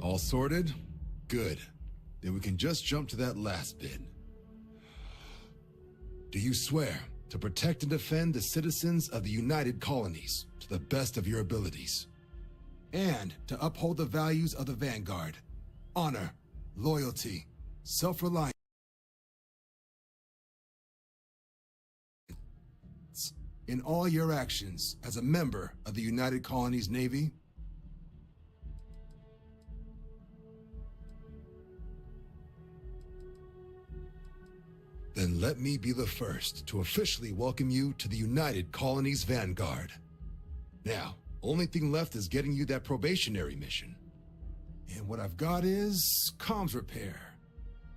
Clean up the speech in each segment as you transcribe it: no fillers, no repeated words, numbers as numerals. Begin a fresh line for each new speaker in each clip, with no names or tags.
All sorted? Good. Then we can just jump to that last bit. Do you swear to protect and defend the citizens of the United Colonies to the best of your abilities, and to uphold the values of the Vanguard: honor, loyalty, self-reliance, in all your actions as a member of the United Colonies Navy? Then let me be the first to officially welcome you to the United Colonies Vanguard. Now, only thing left is getting you that probationary mission. And what I've got is comms repair.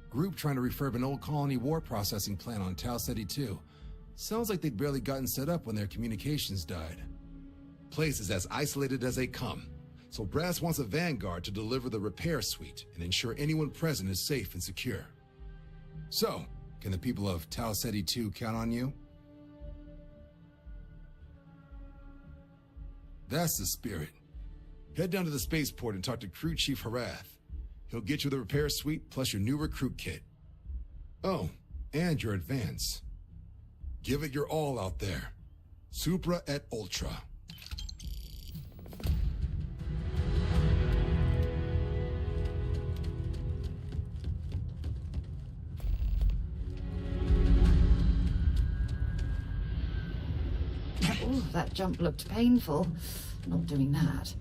Group trying to refurb an old colony war processing plant on Tau Ceti 2. Sounds like they'd barely gotten set up when their communications died. Place is as isolated as they come, so Brass wants a Vanguard to deliver the repair suite and ensure anyone present is safe and secure. So, can the people of Tau Ceti 2 count on you? That's the spirit. Head down to the spaceport and talk to Crew Chief Harath. He'll get you the repair suite plus your new recruit kit. Oh, and your advance. Give it your all out there. Supra et Ultra.
Oh, that jump looked painful. Not doing that.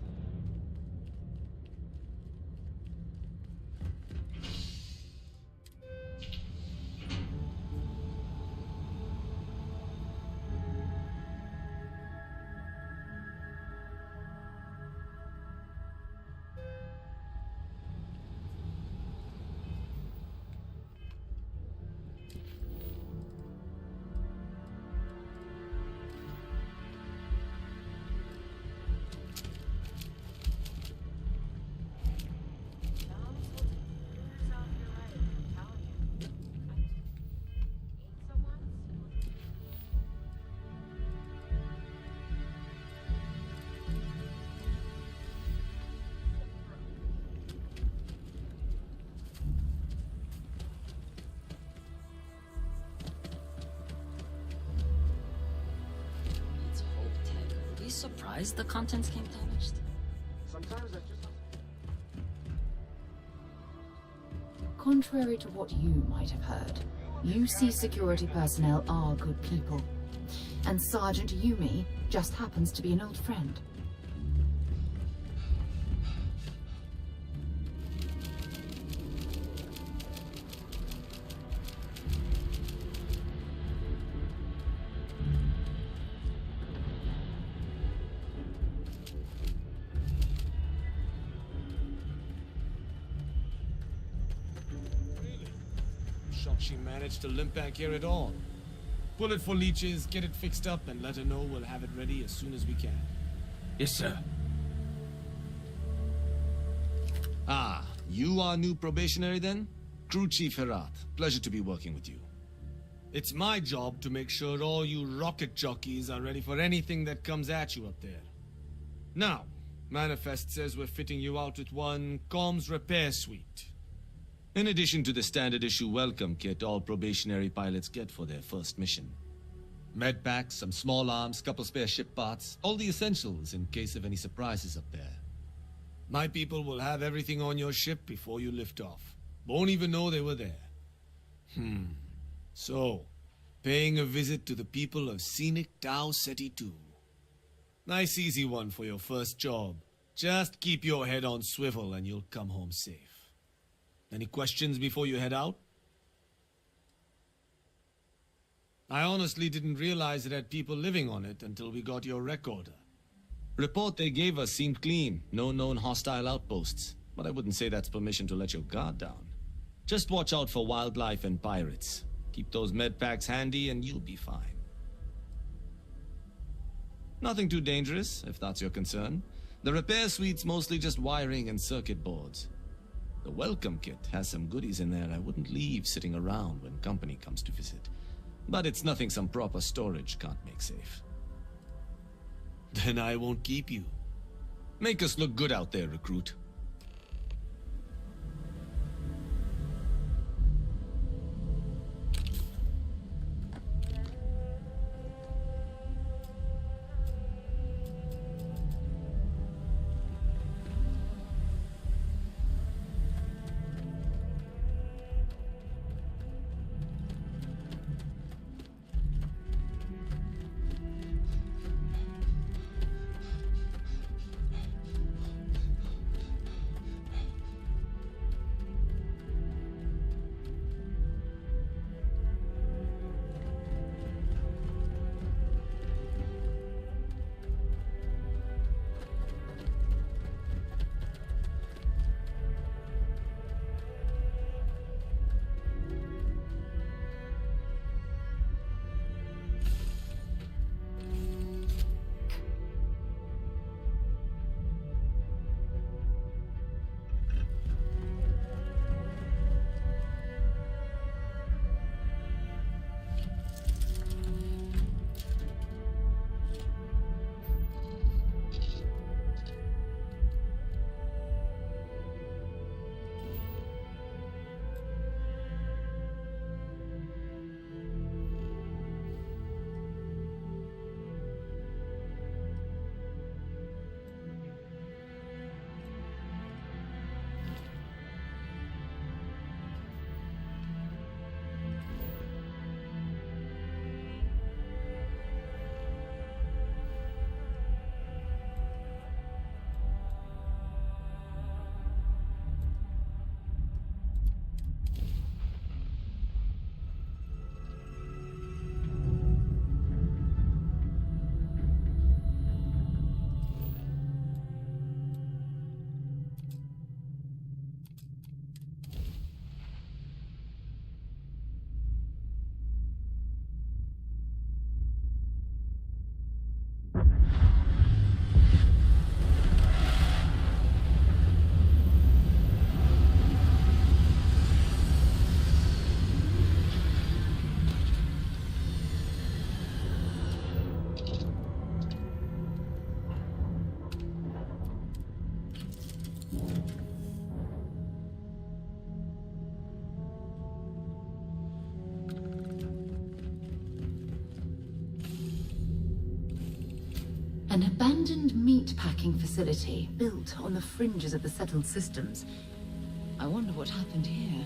Surprised the contents came damaged?
Sometimes I just...
Contrary to what you might have heard, UC security personnel are good people. And Sergeant Yumi just happens to be an old friend.
She managed to limp back here at all. Pull it for leeches, get it fixed up, and let her know we'll have it ready as soon as we can.
Yes, sir.
Ah, you are new probationary then? Crew Chief Herat, pleasure to be working with you.
It's my job to make sure all you rocket jockeys are ready for anything that comes at you up there. Now, Manifest says we're fitting you out with one comms repair suite.
In addition to the standard issue welcome kit all probationary pilots get for their first mission. Med packs, some small arms, couple spare ship parts, all the essentials in case of any surprises up there.
My people will have everything on your ship before you lift off. Won't even know they were there. So, paying a visit to the people of scenic Tau Ceti 2. Nice easy one for your first job. Just keep your head on swivel and you'll come home safe. Any questions before you head out? I honestly didn't realize it had people living on it until we got your recorder.
Report they gave us seemed clean. No known hostile outposts. But I wouldn't say that's permission to let your guard down. Just watch out for wildlife and pirates. Keep those med packs handy and you'll be fine. Nothing too dangerous, if that's your concern. The repair suite's mostly just wiring and circuit boards. The welcome kit has some goodies in there I wouldn't leave sitting around when company comes to visit. But it's nothing some proper storage can't make safe.
Then I won't keep you.
Make us look good out there, recruit.
An abandoned meat-packing facility built on the fringes of the settled systems. I wonder what happened here.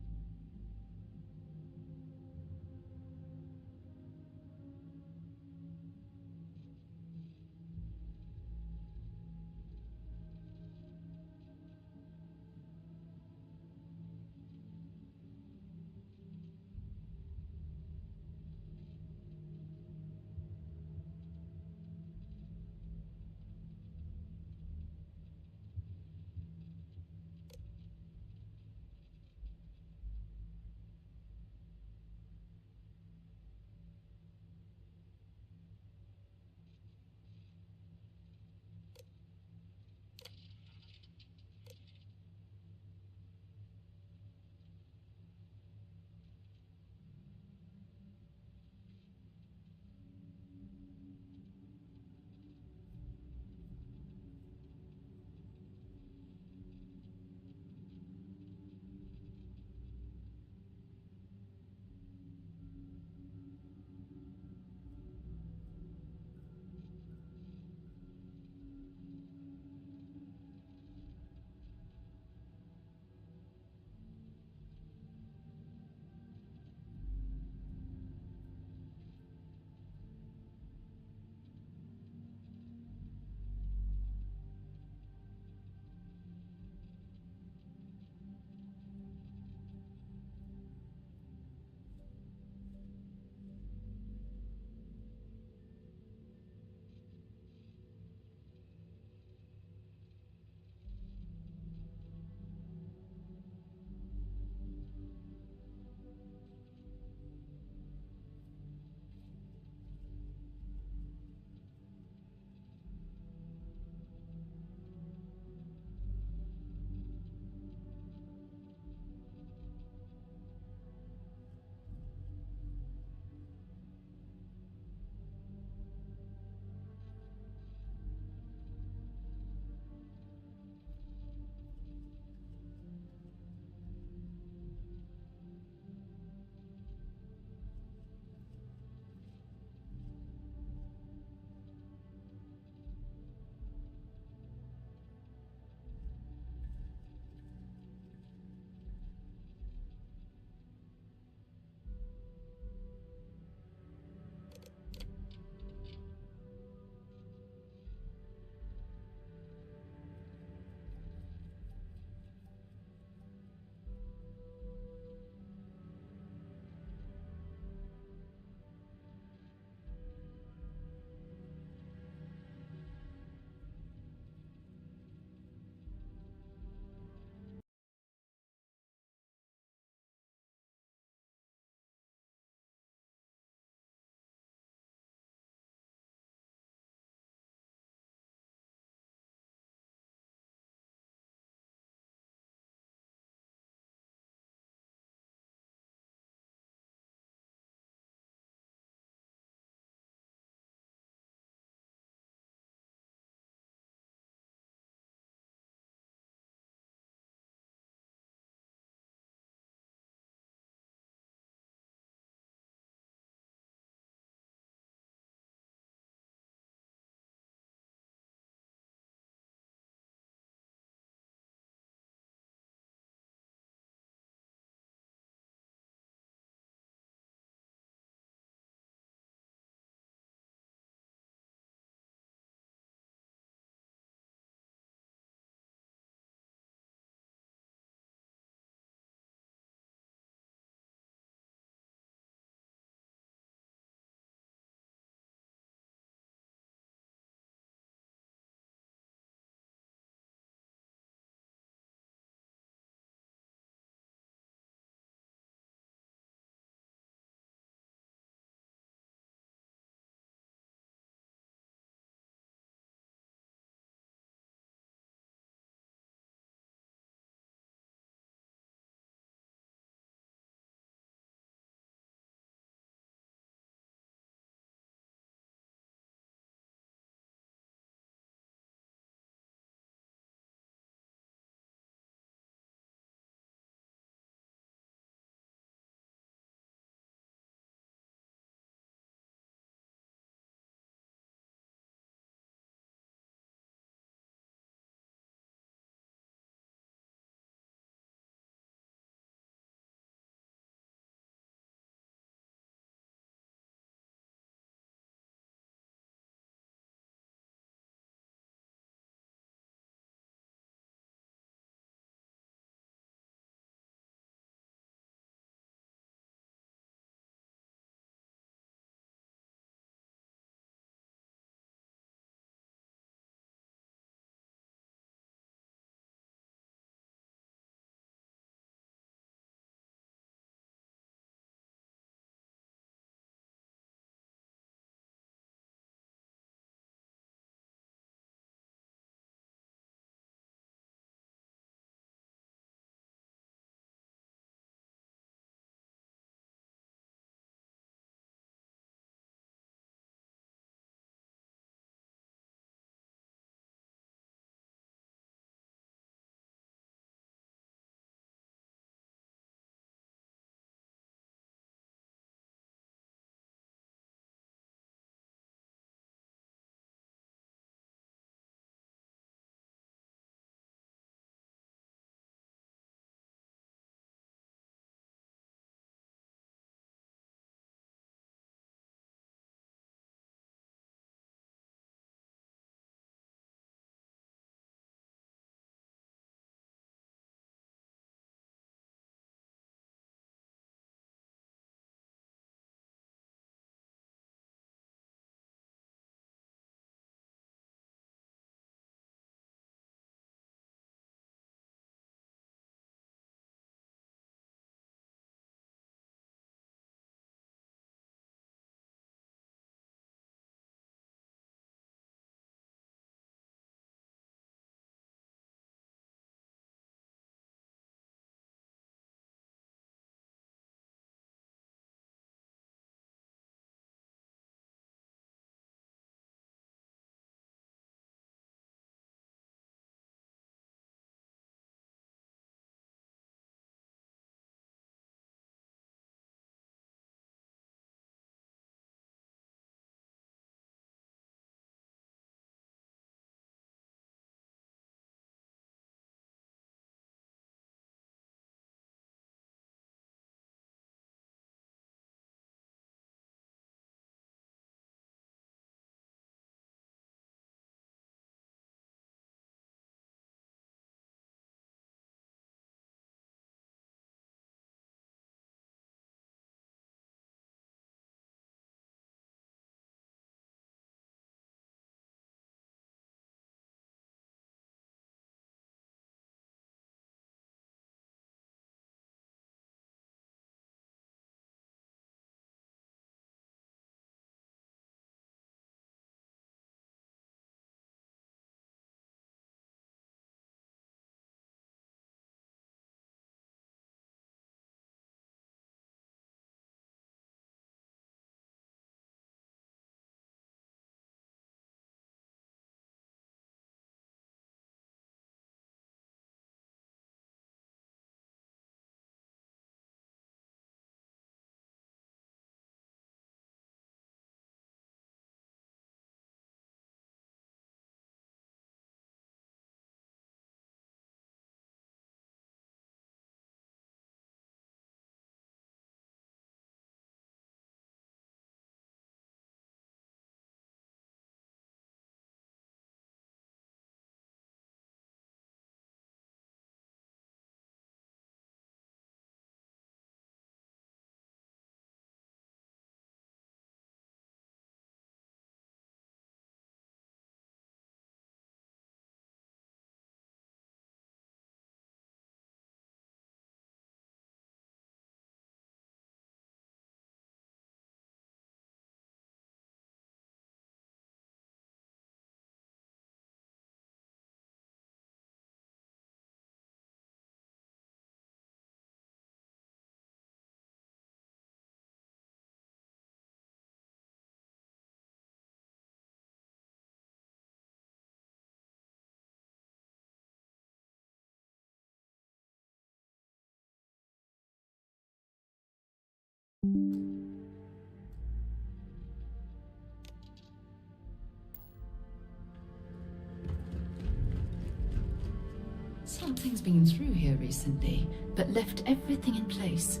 Something's been through here recently, but left everything in place.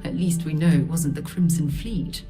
At least we know it wasn't the Crimson Fleet.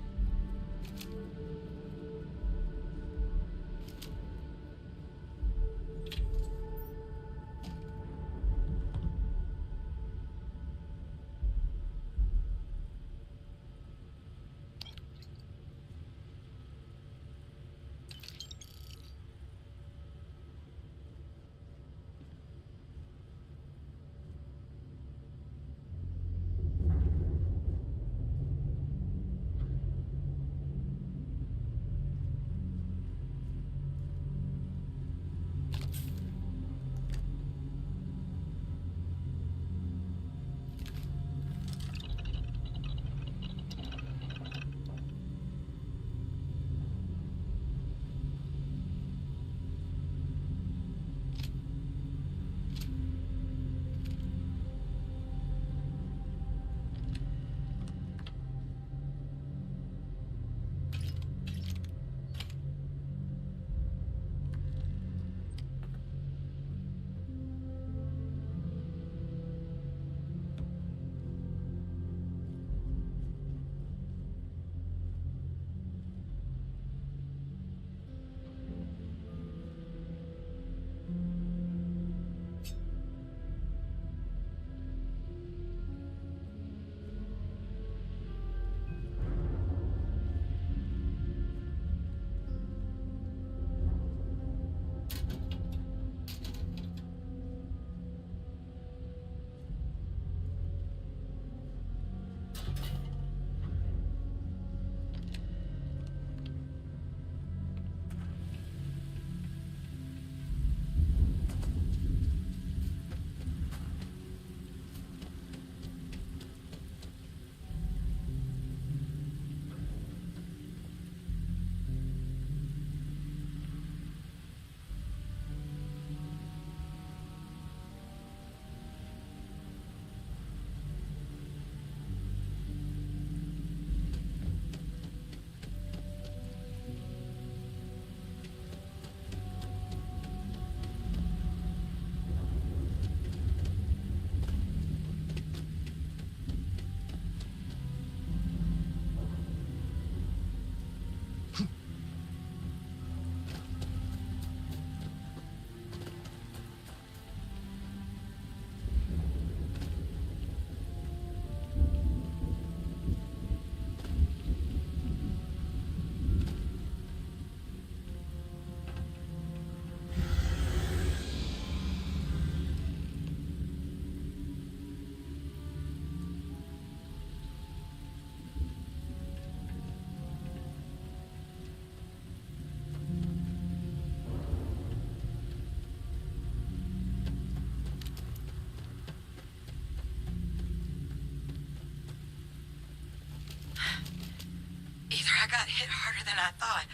Either I got hit harder than I thought,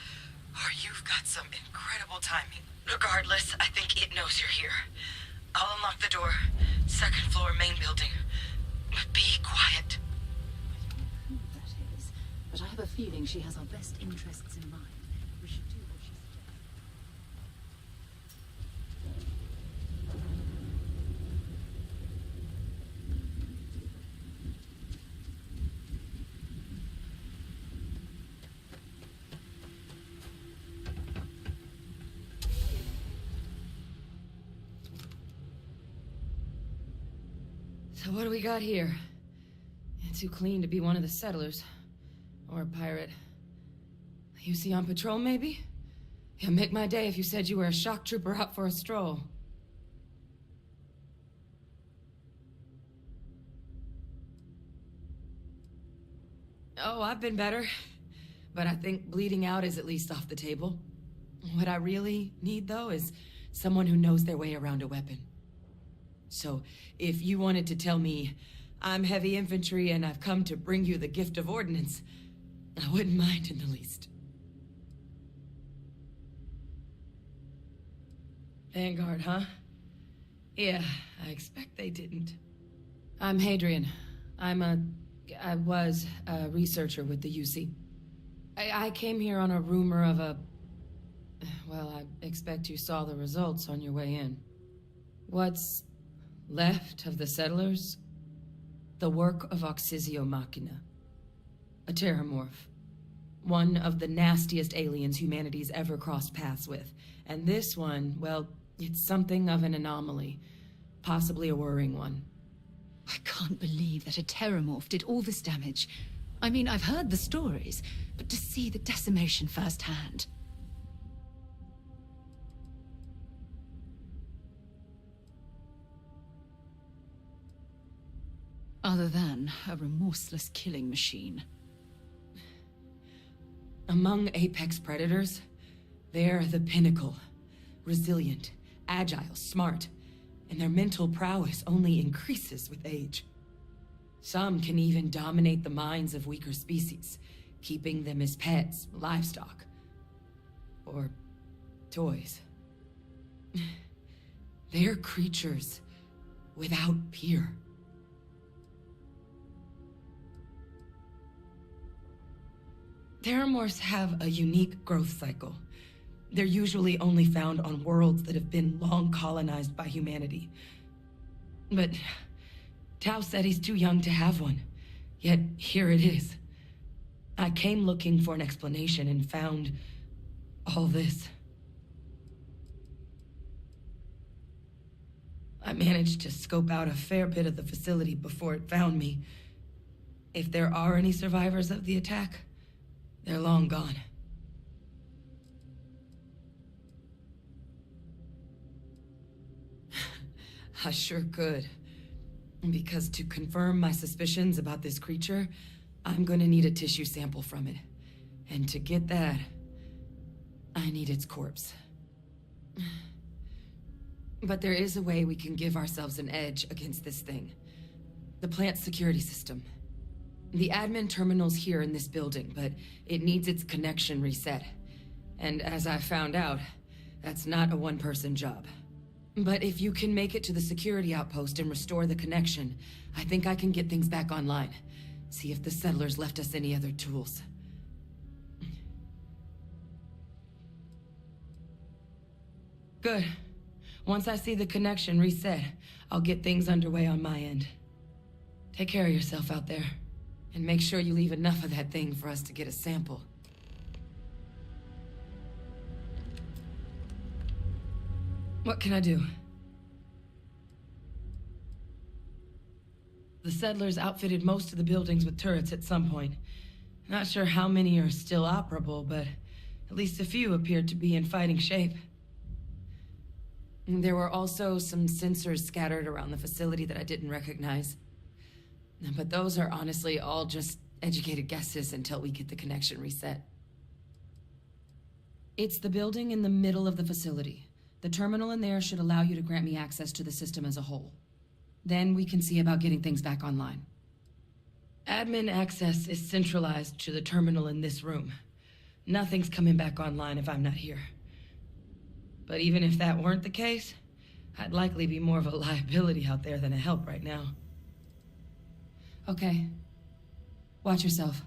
or you've got some incredible timing. Regardless, I think it knows you're here. I'll unlock the door. Second floor, main building. But be quiet.
Who that is, but I have a feeling she has our best interests in mind. We should do what she suggests.
So what do we got here? Too clean to be one of the settlers. Or a pirate. You see on patrol, maybe? Yeah, make my day if you said you were a shock trooper out for a stroll. Oh, I've been better. But I think bleeding out is at least off the table. What I really need, though, is someone who knows their way around a weapon. So, if you wanted to tell me, I'm heavy infantry and I've come to bring you the gift of ordnance, I wouldn't mind in the least. Vanguard, huh? Yeah, I expect they didn't. I'm Hadrian. I'm a I was a researcher with the UC. I came here on a rumor of a... Well, I expect you saw the results on your way in. What's left of the settlers? The work of Oxysio Machina. A terramorph. One of the nastiest aliens humanity's ever crossed paths with. And this one, well, it's something of an anomaly. Possibly a worrying one.
I can't believe that a terramorph did all this damage. I mean, I've heard the stories, but to see the decimation firsthand. Other than a remorseless killing machine.
Among apex predators, they're the pinnacle. Resilient, agile, smart, and their mental prowess only increases with age. Some can even dominate the minds of weaker species, keeping them as pets, livestock, or toys. They're creatures without peer. Terramorphs have a unique growth cycle. They're usually only found on worlds that have been long colonized by humanity. But Tau said he's too young to have one. Yet here it is. I came looking for an explanation and found all this. I managed to scope out a fair bit of the facility before it found me. If there are any survivors of the attack, they're long gone. I sure could. Because to confirm my suspicions about this creature, I'm gonna need a tissue sample from it. And to get that, I need its corpse. But there is a way we can give ourselves an edge against this thing. The plant security system. The admin terminal's here in this building, but it needs its connection reset. And as I found out, that's not a one-person job. But if you can make it to the security outpost and restore the connection, I think I can get things back online. See if the settlers left us any other tools. Good. Once I see the connection reset, I'll get things underway on my end. Take care of yourself out there. And make sure you leave enough of that thing for us to get a sample. What can I do? The settlers outfitted most of the buildings with turrets at some point. Not sure how many are still operable, but at least a few appeared to be in fighting shape. There were also some sensors scattered around the facility that I didn't recognize. But those are honestly all just educated guesses until we get the connection reset. It's the building in the middle of the facility. The terminal in there should allow you to grant me access to the system as a whole. Then we can see about getting things back online. Admin access is centralized to the terminal in this room. Nothing's coming back online if I'm not here. But even if that weren't the case, I'd likely be more of a liability out there than a help right now. Okay. Watch yourself.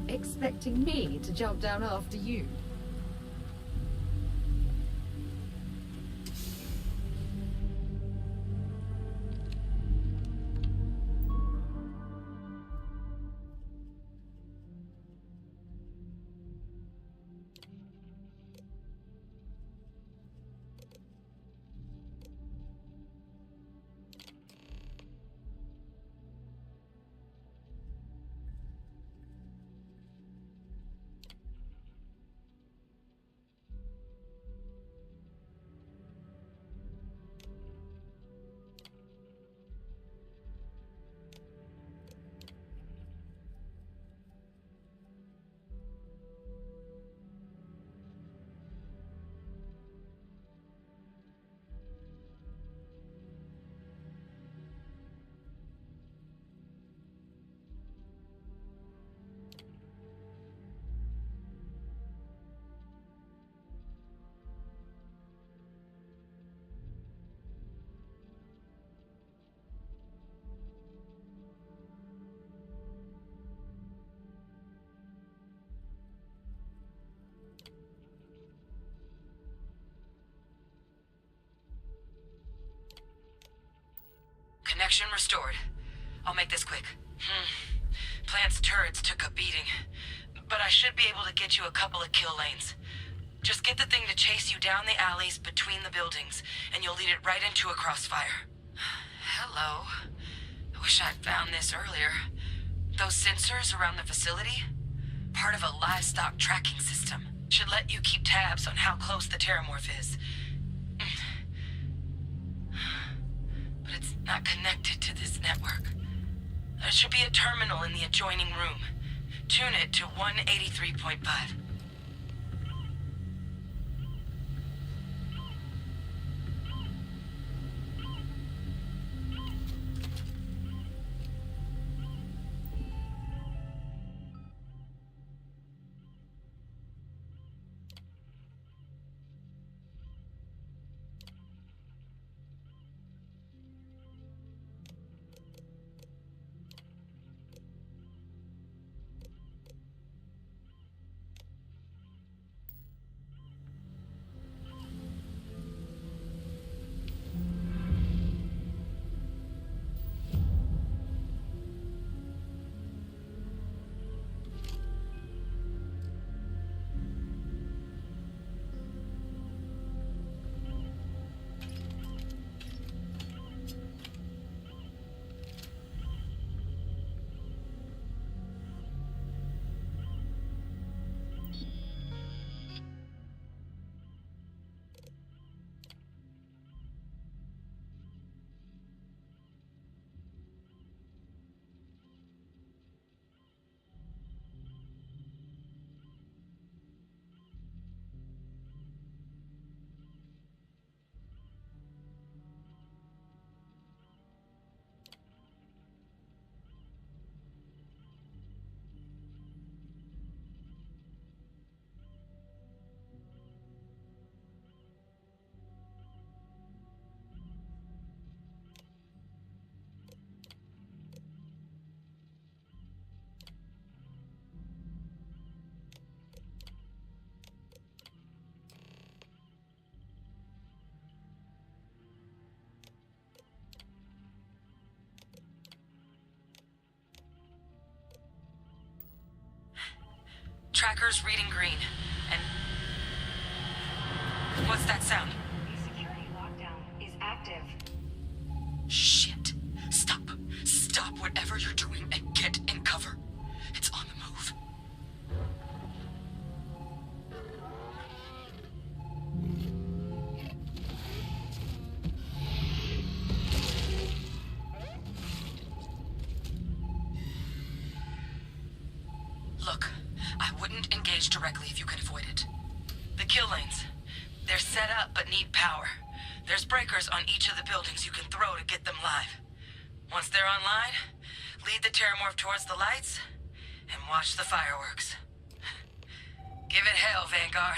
expecting me to jump down after you.
Connection restored. I'll make this quick. Plant's turrets took a beating, but I should be able to get you a couple of kill lanes. Just get the thing to chase you down the alleys between the buildings, and you'll lead it right into a crossfire. Hello. I wish I'd found this earlier. Those sensors around the facility? Part of a livestock tracking system. Should let you keep tabs on how close the terramorph is. But it's not connected to this network. There should be a terminal in the adjoining room. Tune it to 183.5. Tracker's reading green, and... What's that sound?
The security lockdown is active.
Shit. Stop. Stop whatever you're doing and get in cover. It's on the move. Look, I wouldn't engage directly if you can avoid it. The kill lanes, they're set up but need power. There's breakers on each of the buildings you can throw to get them live. Once they're online, lead the terramorph towards the lights and watch the fireworks. Give it hell, Vanguard.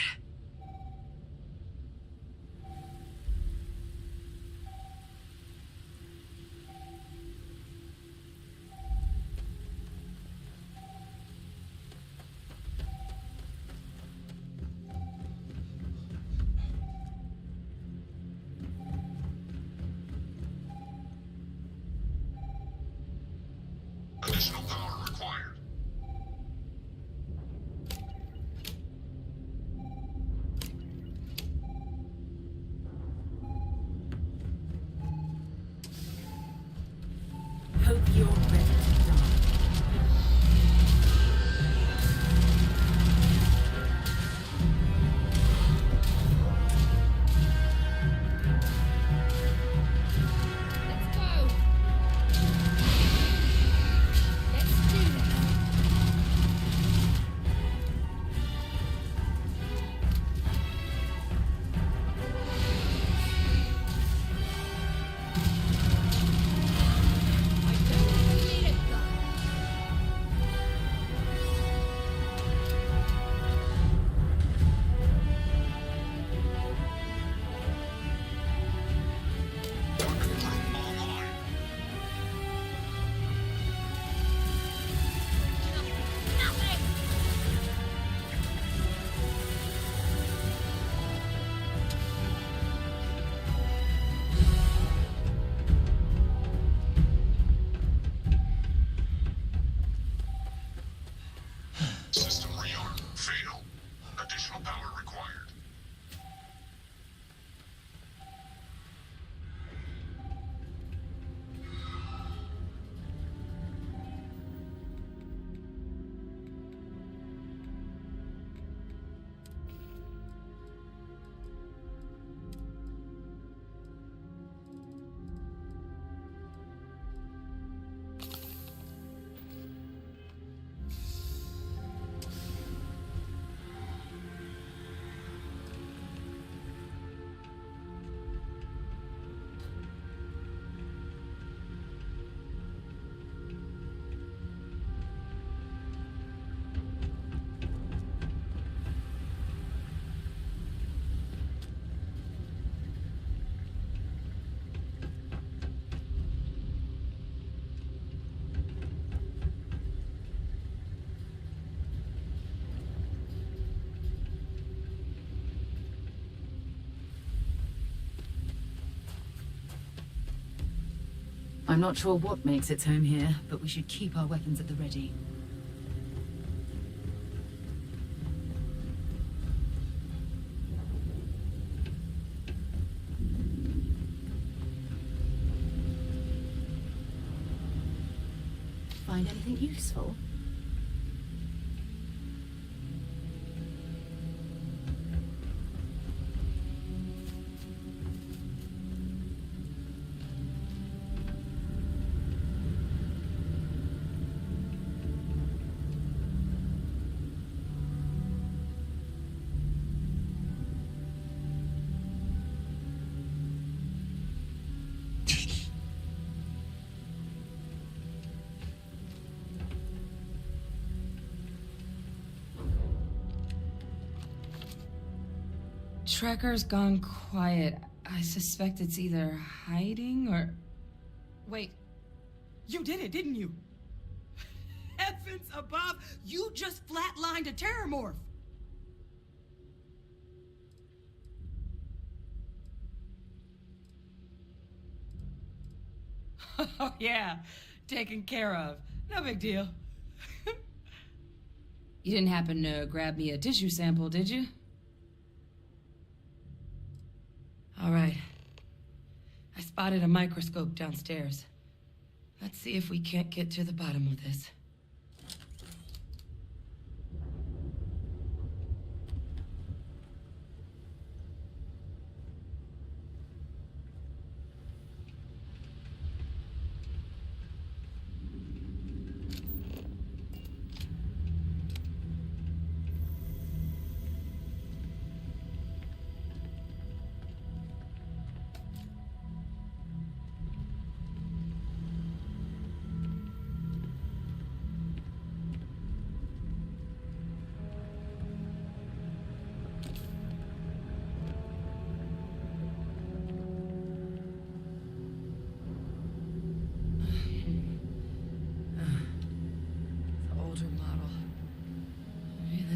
System rearm. Fail. Additional power required.
I'm not sure what makes its home here, but we should keep our weapons at the ready. Find anything useful?
Trekker's gone quiet. I suspect it's either hiding or... Wait. You did it, didn't you? Heavens above! You just flatlined a terramorph! Oh, yeah. Taken care of. No big deal. You didn't happen to grab me a tissue sample, did you? All right. I spotted a microscope downstairs. Let's see if we can't get to the bottom of this.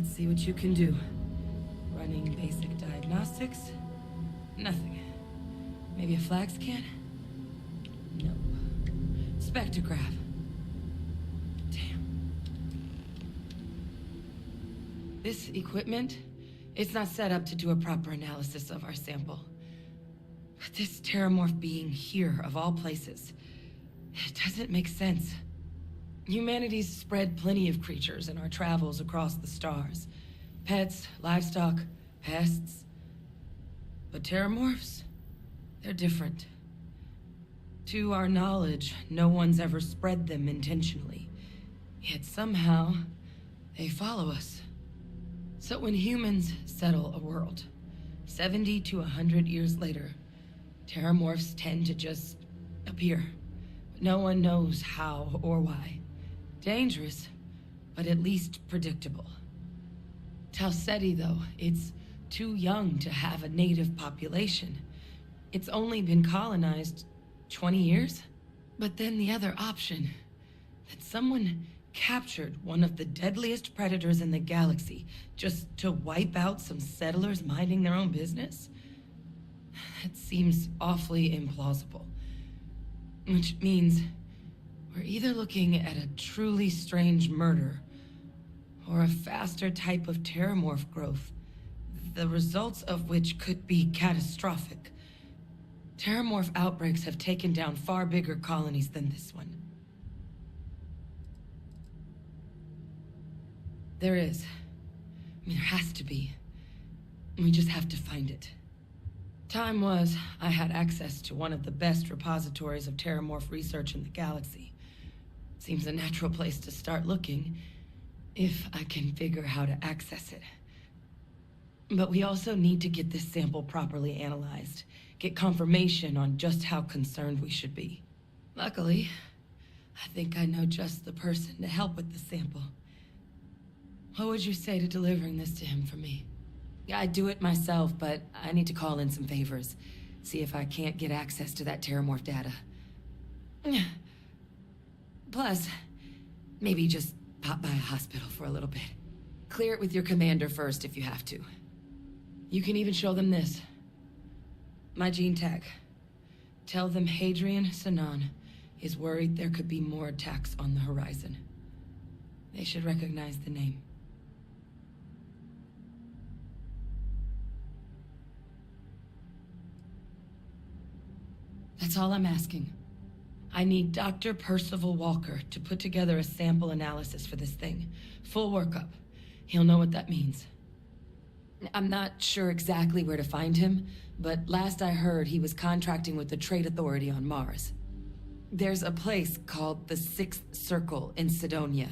See what you can do. Running basic diagnostics? Nothing. Maybe a flag scan? No. Spectrograph. Damn. This equipment, it's not set up to do a proper analysis of our sample. But this terramorph being here, of all places, it doesn't make sense. Humanity's spread plenty of creatures in our travels across the stars. Pets, livestock, pests. But terramorphs? They're different. To our knowledge, no one's ever spread them intentionally. Yet somehow, they follow us. So when humans settle a world, 70 to 100 years later, terramorphs tend to just appear. No one knows how or why. Dangerous, but at least predictable. Tau Ceti, though, it's too young to have a native population. It's only been colonized 20 years? But then the other option, that someone captured one of the deadliest predators in the galaxy just to wipe out some settlers minding their own business? That seems awfully implausible. Which means we're either looking at a truly strange murder, or a faster type of terramorph growth, the results of which could be catastrophic. Terramorph outbreaks have taken down far bigger colonies than this one. There is. I mean, there has to be. We just have to find it. Time was, I had access to one of the best repositories of terramorph research in the galaxy. Seems a natural place to start looking, if I can figure how to access it. But we also need to get this sample properly analyzed, get confirmation on just how concerned we should be. Luckily, I think I know just the person to help with the sample. What would you say to delivering this to him for me? I'd do it myself, but I need to call in some favors. See if I can't get access to that terramorph data. Plus, maybe just pop by a hospital for a little bit. Clear it with your commander first if you have to. You can even show them this. My gene tag. Tell them Hadrian Sanan is worried there could be more attacks on the horizon. They should recognize the name. That's all I'm asking. I need Dr. Percival Walker to put together a sample analysis for this thing. Full workup. He'll know what that means. I'm not sure exactly where to find him, but last I heard he was contracting with the Trade Authority on Mars. There's a place called the Sixth Circle in Sidonia.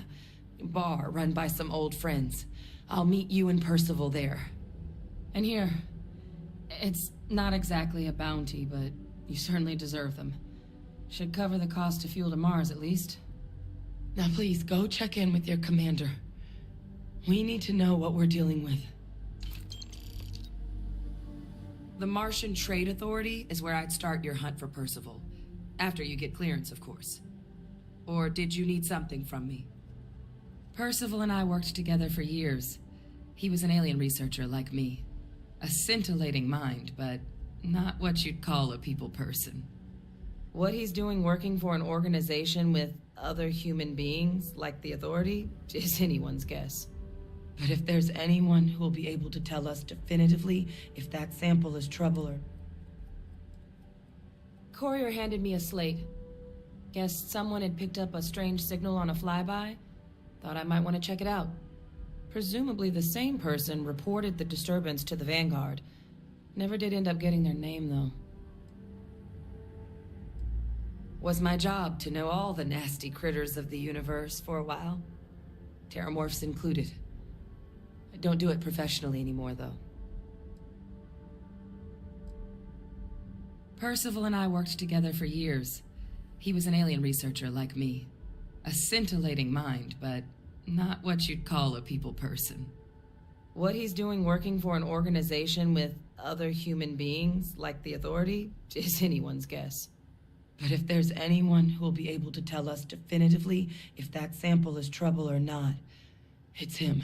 Bar run by some old friends. I'll meet you and Percival there. And here, it's not exactly a bounty, but you certainly deserve them. Should cover the cost to fuel to Mars, at least. Now please, go check in with your commander. We need to know what we're dealing with. The Martian Trade Authority is where I'd start your hunt for Percival. After you get clearance, of course. Or did you need something from me? Percival and I worked together for years. He was an alien researcher like me. A scintillating mind, but not what you'd call a people person. What he's doing working for an organization with other human beings, like the Authority, is anyone's guess. But if there's anyone who will be able to tell us definitively if that sample is trouble or... Courier handed me a slate. Guessed someone had picked up a strange signal on a flyby. Thought I might want to check it out. Presumably the same person reported the disturbance to the Vanguard. Never did end up getting their name, though. Was my job to know all the nasty critters of the universe for a while. Terramorphs included. I don't do it professionally anymore, though. Percival and I worked together for years. He was an alien researcher like me. A scintillating mind, but not what you'd call a people person. What he's doing working for an organization with other human beings, like the Authority, is anyone's guess. But if there's anyone who will be able to tell us definitively if that sample is trouble or not, it's him.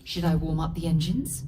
Should I warm up the engines?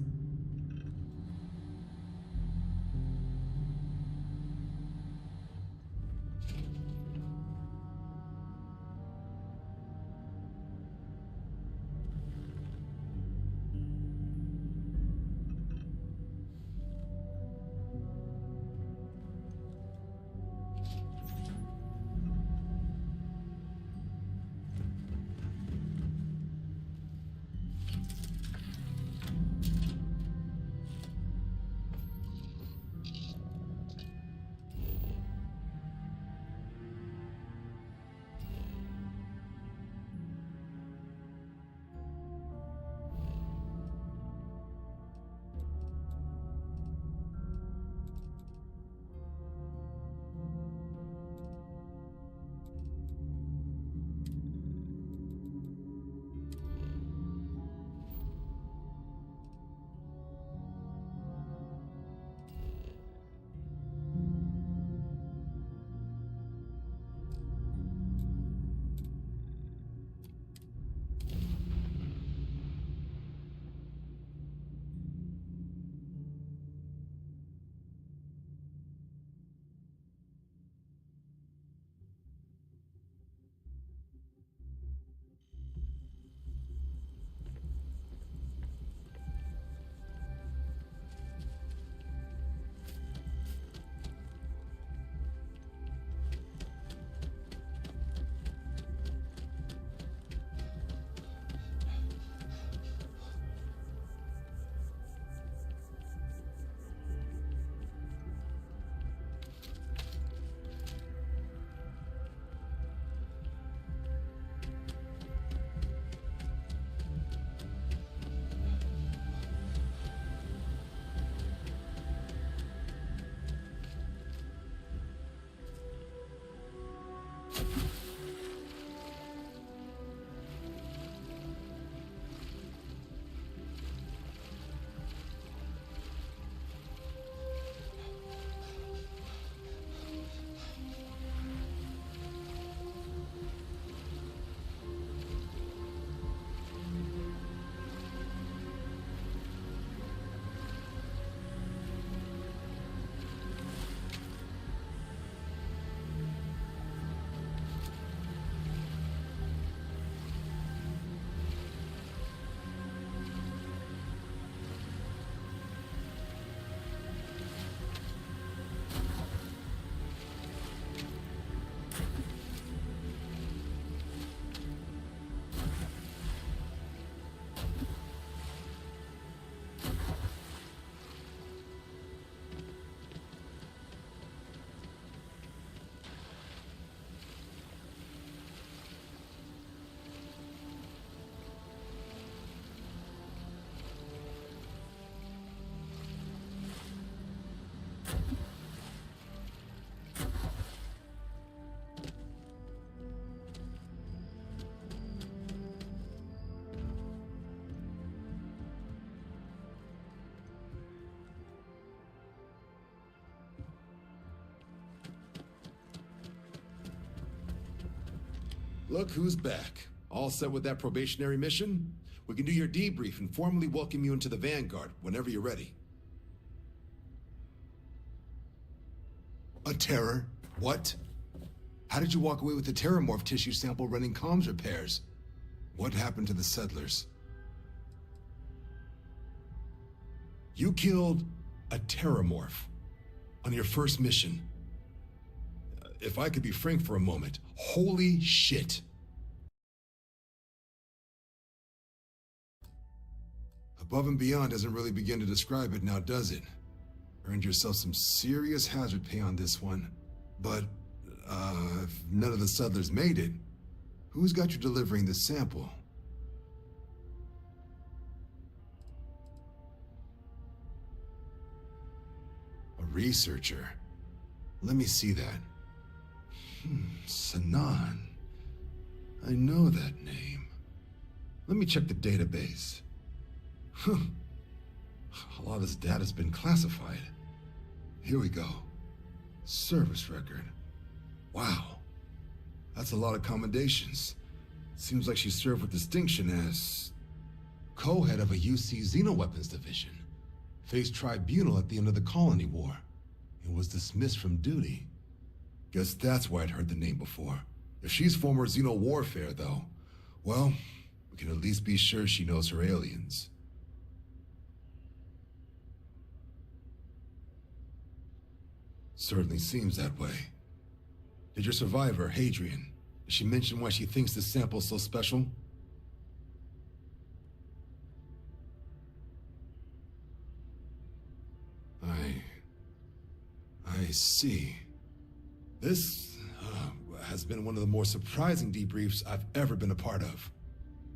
Look who's back. All set with that probationary mission? We can do your debrief and formally welcome you into the Vanguard whenever you're ready. A terror? What? How did you walk away with the terramorph tissue sample running comms repairs? What happened to the settlers? You killed a terramorph on your first mission. If I could be frank for a moment, holy shit. Above and beyond doesn't really begin to describe it now, does it? Earned yourself some serious hazard pay on this one. But, if none of the settlers made it, who's got you delivering the sample? A researcher. Let me see that. Sanan. I know that name. Let me check the database. A lot of this data's been classified. Here we go. Service record. Wow. That's a lot of commendations. Seems like she served with distinction as co-head of a UC Xenoweapons division. Faced tribunal at the end of the Colony War and was dismissed from duty. Guess that's why I'd heard the name before. If she's former Xeno warfare, though, well, we can at least be sure she knows her aliens. Certainly seems that way. Did your survivor, Hadrian, did she mention why she thinks this sample's so special? I see. This has been one of the more surprising debriefs I've ever been a part of.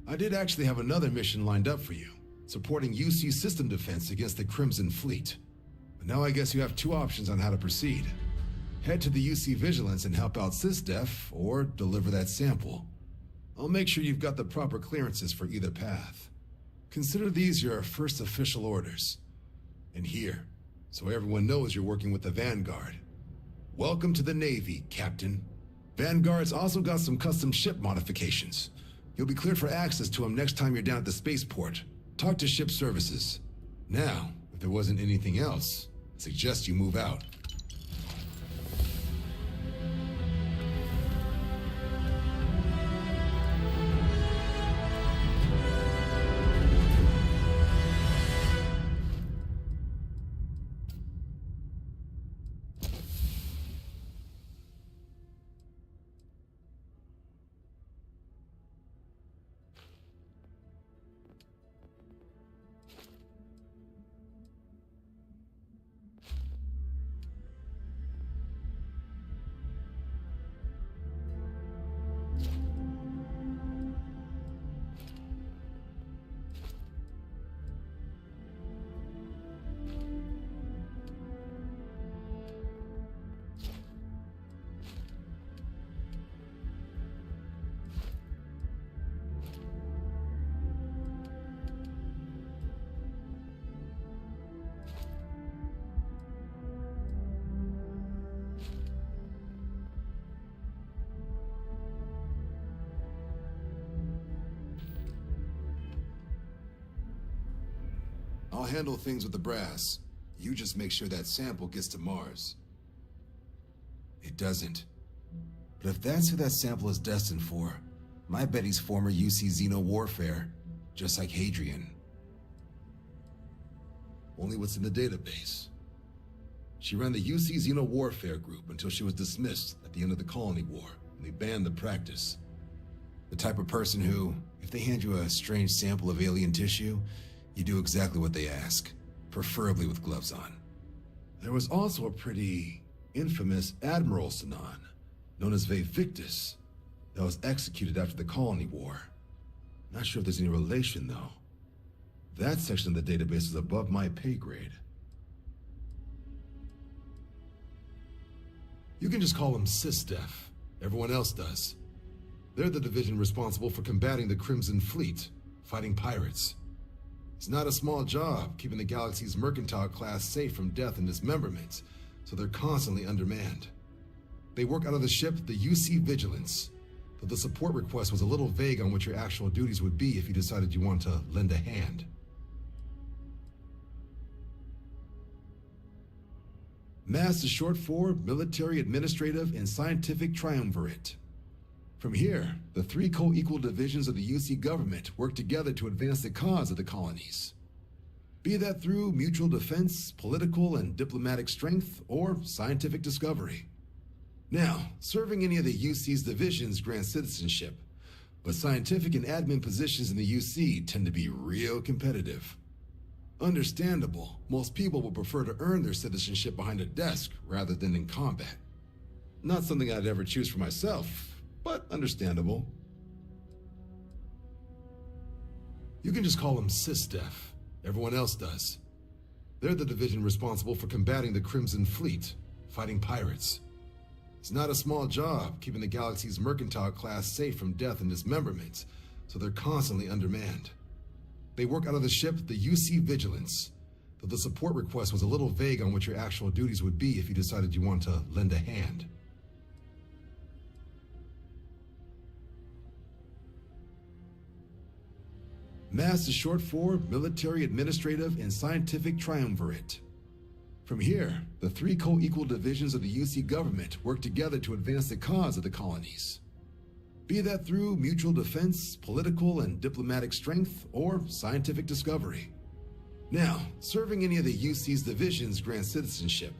I did actually have another mission lined up for you, supporting UC system defense against the Crimson Fleet. But now I guess you have two options on how to proceed. Head to the UC Vigilance and help out SysDef, or deliver that sample. I'll make sure you've got the proper clearances for either path. Consider these your first official orders. And here, so everyone knows you're working with the Vanguard. Welcome to the Navy, Captain. Vanguard's also got some custom ship modifications. You'll be cleared for access to them next time you're down at the spaceport. Talk to ship services. Now, if there wasn't anything else, I suggest you move out. I'll handle things with the brass. You just make sure that sample gets to Mars. It doesn't. But if that's who that sample is destined for, my bet he's former UC Xeno warfare, just like Hadrian. Only what's in the database. She ran the UC Xeno warfare group until she was dismissed at the end of the Colony War, and they banned the practice. The type of person who, if they hand you a strange sample of alien tissue, you do exactly what they ask, preferably with gloves on. There was also a pretty infamous Admiral Sinan, known as Victus, that was executed after the Colony War. Not sure if there's any relation, though. That section of the database is above my pay grade. You can just call them SysDef. Everyone else does. They're the division responsible for combating the Crimson Fleet, fighting pirates. It's not a small job, keeping the galaxy's mercantile class safe from death and dismemberment, so they're constantly undermanned. They work out of the ship, the UC Vigilance, though the support request was a little vague on what your actual duties would be if you decided you want to lend a hand. MASS is short for Military, Administrative, and Scientific Triumvirate. From here, the three co-equal divisions of the UC government work together to advance the cause of the colonies. Be that through mutual defense, political and diplomatic strength, or scientific discovery. Now, serving any of the UC's divisions grants citizenship, but scientific and admin positions in the UC tend to be real competitive. Understandable, most people would prefer to earn their citizenship behind a desk rather than in combat. Not something I'd ever choose for myself, but understandable. You can just call them SysDef. Everyone else does. They're the division responsible for combating the Crimson Fleet, fighting pirates. It's not a small job, keeping the galaxy's mercantile class safe from death and dismemberment, so they're constantly undermanned. They work out of the ship, the UC Vigilance, though the support request was a little vague on what your actual duties would be if you decided you want to lend a hand. MASS is short for Military, Administrative, and Scientific Triumvirate. From here, the three co-equal divisions of the UC government work together to advance the cause of the colonies. Be that through mutual defense, political and diplomatic strength, or scientific discovery. Now, serving any of the UC's divisions grants citizenship,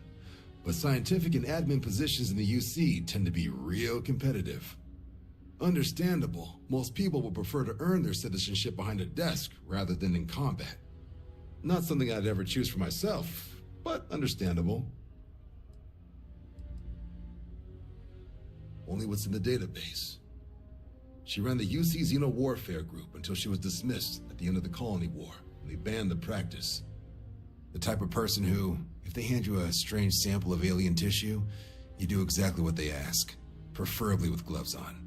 but scientific and admin positions in the UC tend to be real competitive. Understandable, most people would prefer to earn their citizenship behind a desk rather than in combat. Not something I'd ever choose for myself, but understandable. Only what's in the database. She ran the UC Xeno Warfare Group until she was dismissed at the end of the Colony War, and they banned the practice. The type of person who, if they hand you a strange sample of alien tissue, you do exactly what they ask, preferably with gloves on.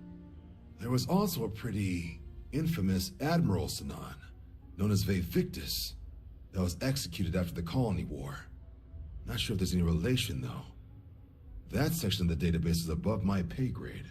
There was also a pretty infamous Admiral Sanan, known as Victus, that was executed after the Colony War. Not sure if there's any relation, though. That section of the database is above my pay grade.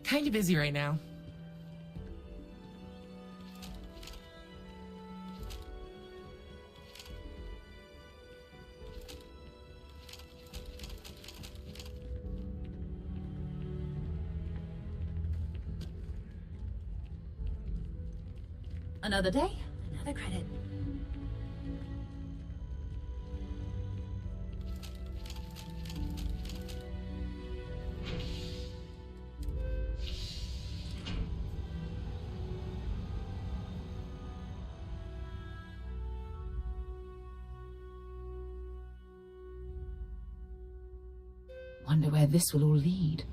Kinda busy right now.
Another day, another credit. Wonder where this will all lead.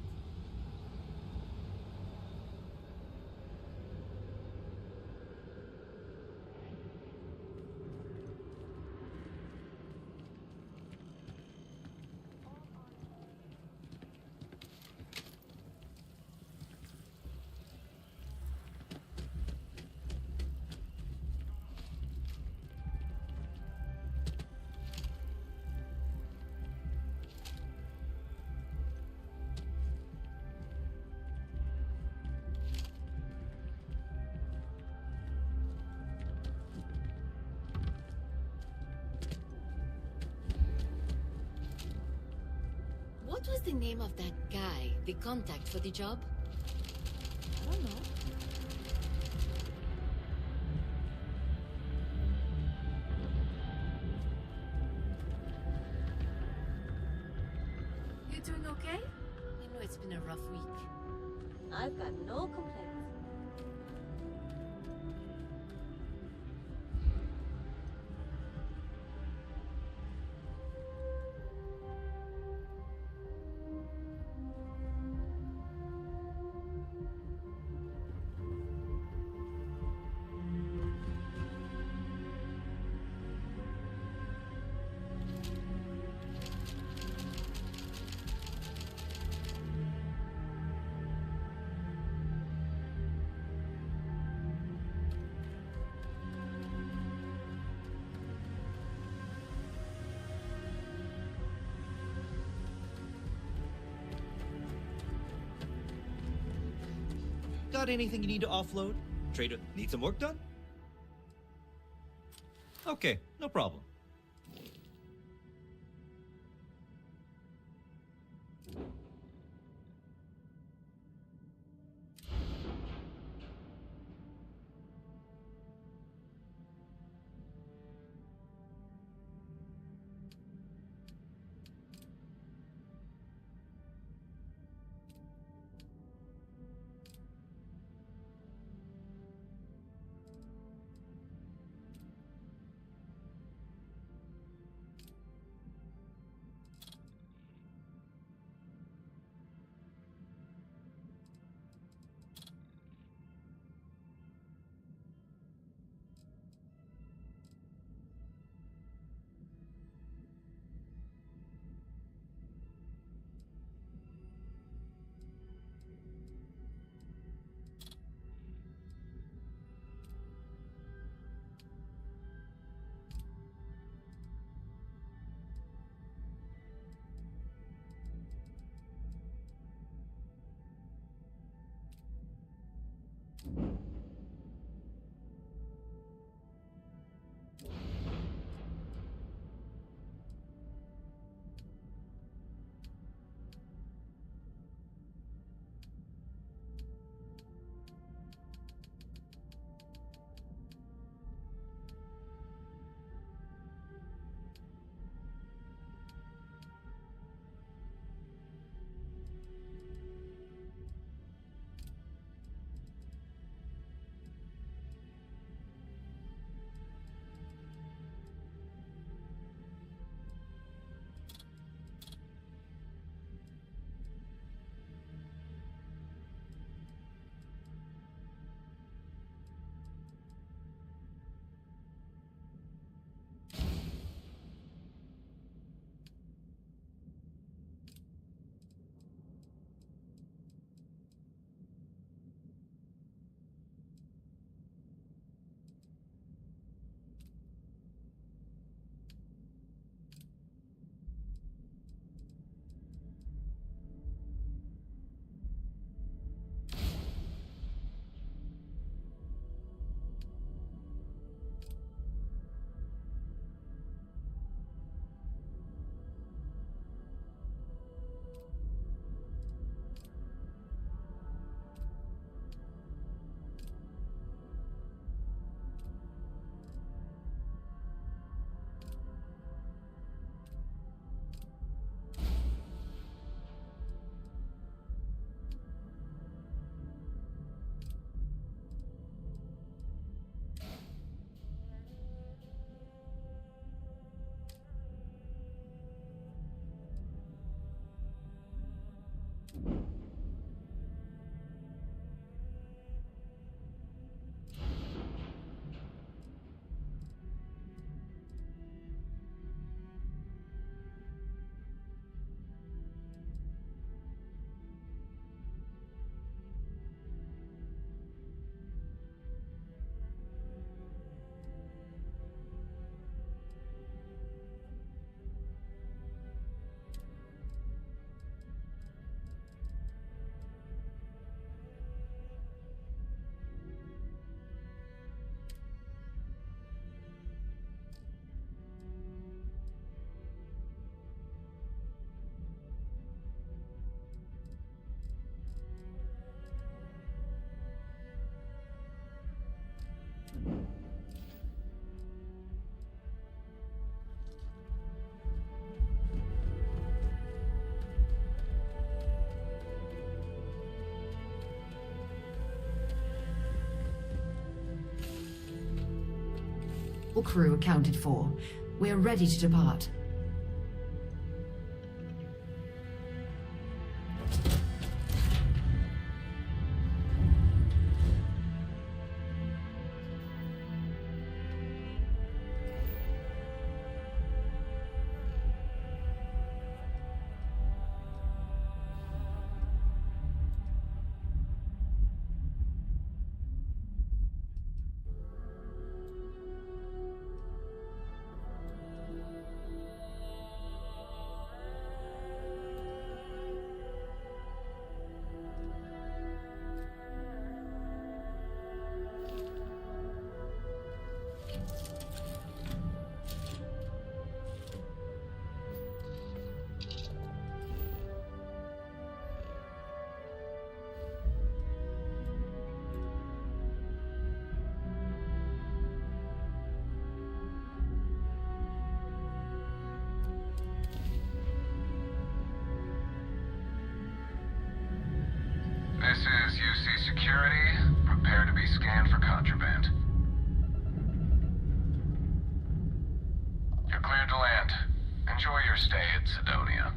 What was the name of that guy, the contact for the job? I don't know.
You doing okay?
I know it's been a rough week.
I've got no complaints.
Got anything you need to offload? Trader, need some work done? Okay, no problem.
All crew accounted for. We're ready to depart.
This is UC Security. Prepare to be scanned for contraband. You're cleared to land. Enjoy your stay at Sidonia.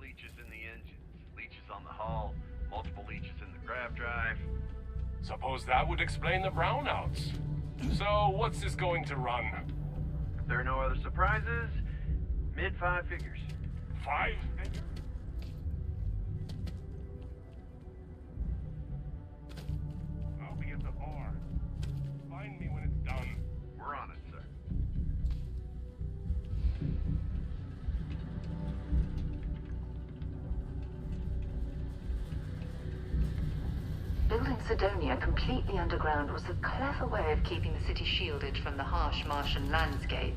Leeches in the engines, leeches on the hull, multiple leeches in the grav drive.
Suppose that would explain the brownouts. So, what's this going to run?
If there are no other surprises, mid-5 figures.
5 figures? I'll be at the bar. Find me when it's done.
We're on it, sir.
Building Sidonia completely underground was a clever way of keeping the city shielded from the harsh Martian landscape.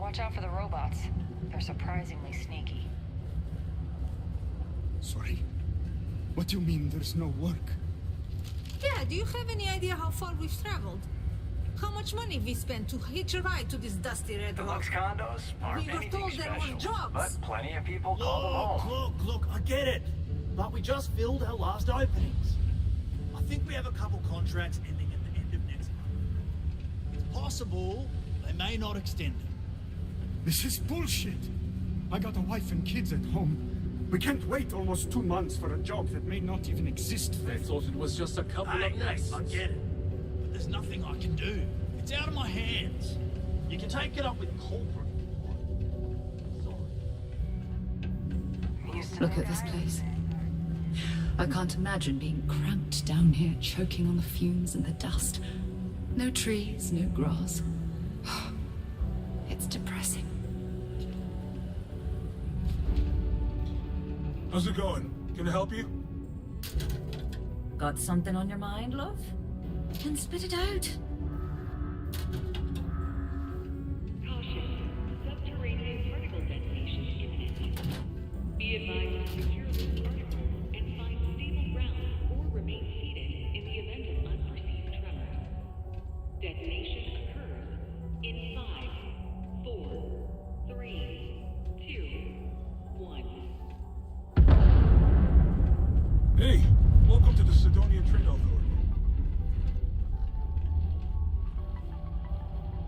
Watch out for the robots. They're surprisingly sneaky.
Sorry? What do you mean there's no work?
Yeah, do you have any idea how far we've traveled? How much money we spent to hitch a ride to this dusty red rock?
Deluxe condos aren't
We were
anything
told there were
special,
jobs.
but plenty of people call them home.
Look, I get it. But we just filled our last openings. I think we have a couple contracts ending at the end of next month. It's possible they may not extend them.
This is bullshit. I got a wife and kids at home. We can't wait almost 2 months for a job that may not even exist.
I thought it was just a couple of nights. I get it. But there's nothing I can do. It's out of my hands. You can take it up with corporate.
Look at this place. I can't imagine being cramped down here, choking on the fumes and the dust. No trees, no grass. It's depressing.
How's it going? Can I help you?
Got something on your mind, love? Then spit it out.
Caution. Subterranean particle detonation imminent. Be advised to secure this particle and find stable ground or remain seated in the event of unperceived tremors. Detonation occurs in 5, 4, 3, 2, 1.
Hey, welcome to the Sidonian Trade Authority.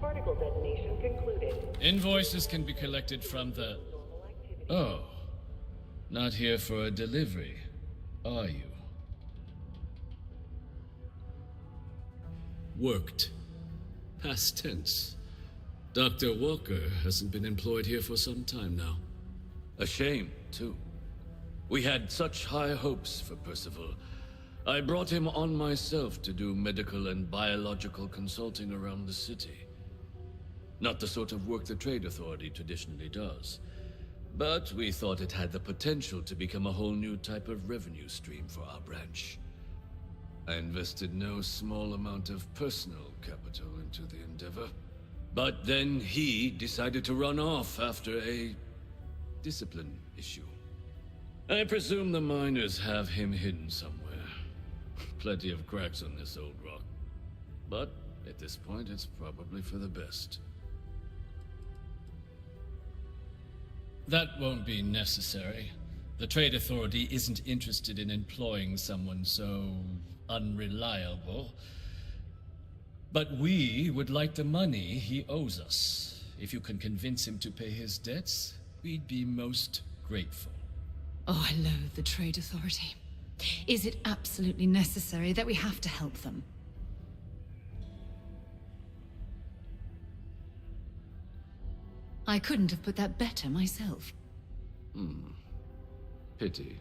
Particle detonation concluded.
Invoices can be collected from the... Oh. Not here for a delivery, are you? Worked. Past tense. Dr. Walker hasn't been employed here for some time now. A shame, too. We had such high hopes for Percival. I brought him on myself to do medical and biological consulting around the city. Not the sort of work the Trade Authority traditionally does. But we thought it had the potential to become a whole new type of revenue stream for our branch. I invested no small amount of personal capital into the endeavor. But then he decided to run off after a discipline issue. I presume the miners have him hidden somewhere. Plenty of cracks on this old rock. But at this point, it's probably for the best. That won't be necessary. The Trade Authority isn't interested in employing someone so unreliable. But we would like the money he owes us. If you can convince him to pay his debts, we'd be most grateful.
Oh, I loathe the Trade Authority. Is it absolutely necessary that we have to help them? I couldn't have put that better myself.
Pity.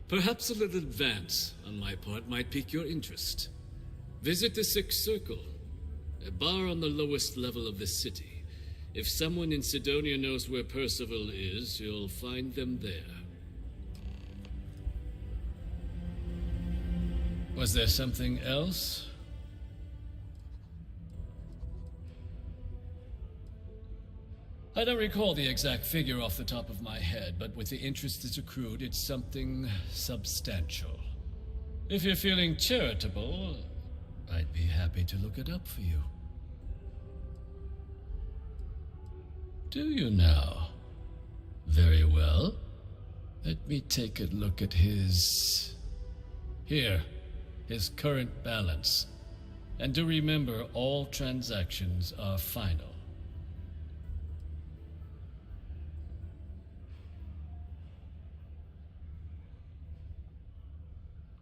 Perhaps a little advance on my part might pique your interest. Visit the Sixth Circle, a bar on the lowest level of the city. If someone in Sidonia knows where Percival is, you'll find them there. Was there something else? I don't recall the exact figure off the top of my head, but with the interest that's accrued, it's something substantial. If you're feeling charitable, I'd be happy to look it up for you. Do you now? Very well. Let me take a look at his... Here, his current balance. And do remember, all transactions are final.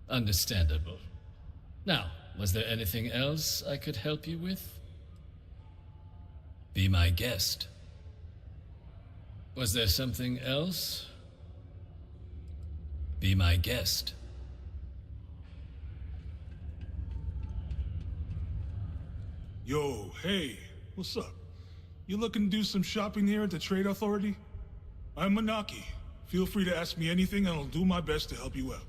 Understandable. Now, was there anything else I could help you with? Be my guest. Was there something else? Be my guest.
Yo, hey, what's up? You looking to do some shopping here at the Trade Authority? I'm Manaki. Feel free to ask me anything and I'll do my best to help you out.